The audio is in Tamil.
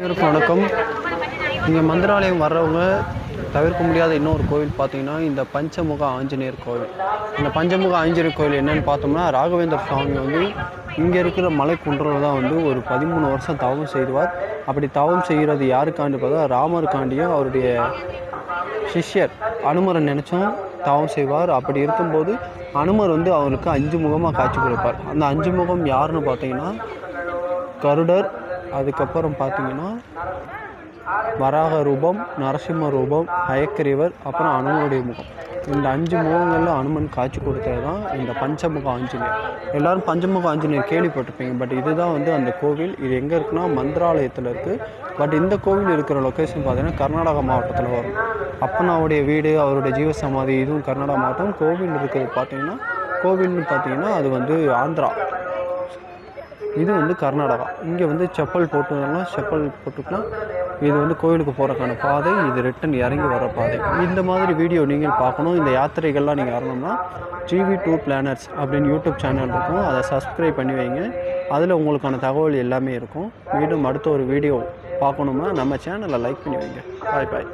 அனைவருக்கும் வணக்கம். இங்கே மந்திராலயம் வர்றவங்க தவிர்க்க முடியாத இன்னொரு கோவில் பார்த்தீங்கன்னா இந்த பஞ்சமுக ஆஞ்சநேயர் கோவில். இந்த பஞ்சமுக ஆஞ்சநேயர் கோவில் என்னென்னு பார்த்தோம்னா, ராகவேந்திர சுவாமி வந்து இங்கே இருக்கிற மலை குன்றில் தான் வந்து ஒரு 13 வருஷம் தவம் செய்வார். அப்படி தவம் செய்கிறது யாருக்காண்டி பார்த்தா ராமருக்காண்டியும் அவருடைய சிஷ்யர் அனுமரை நினச்சும் தவம் செய்வார். அப்படி இருக்கும்போது அனுமர் வந்து அவருக்கு 5 முகமாக காட்சி கொடுப்பார். அந்த 5 முகம் யாருன்னு பார்த்தீங்கன்னா கருடர், அதுக்கப்புறம் பார்த்தீங்கன்னா வராக ரூபம், நரசிம்ம ரூபம், ஹயக்கிரீவர், அப்புறம் அனுமனுடைய முகம். இந்த 5 முகங்களில் அனுமன் காட்சி கொடுத்தது தான் இந்த பஞ்சமுக ஆஞ்சநேயர். எல்லோரும் பஞ்சமுக ஆஞ்சநேயர் கேள்விப்பட்டிருப்பீங்க. பட் இதுதான் வந்து அந்த கோவில். இது எங்கே இருக்குன்னா மந்திராலயத்தில் இருக்குது. பட் இந்த கோவில் இருக்கிற லொக்கேஷன் பார்த்தீங்கன்னா கர்நாடகா மாவட்டத்தில் வரும். அப்பனாவுடைய வீடு, அவருடைய ஜீவசமாதி இதுவும் கர்நாடகா மாவட்டம். கோவில் இருக்கிறது கோவில்னு பார்த்தீங்கன்னா அது வந்து ஆந்திரா, இது வந்து கர்நாடகா. இங்கே வந்து செப்பல் போட்டுக்கலாம். இது வந்து கோயிலுக்கு போகிறக்கான பாதை, இது ரிட்டன் இறங்கி வர பாதை. இந்த மாதிரி வீடியோ நீங்கள் பார்க்கணும், இந்த யாத்திரைகள்லாம் நீங்கள் வரணும்னா GV Tour Planners அப்படின்னு யூடியூப் சேனல் இருக்கும். அதை சப்ஸ்கிரைப் பண்ணி வைங்க. அதில் உங்களுக்கான தகவல் எல்லாமே இருக்கும். மீண்டும் அடுத்த ஒரு வீடியோ பார்க்கணும்னா நம்ம சேனலை லைக் பண்ணி வைங்க. பாய்.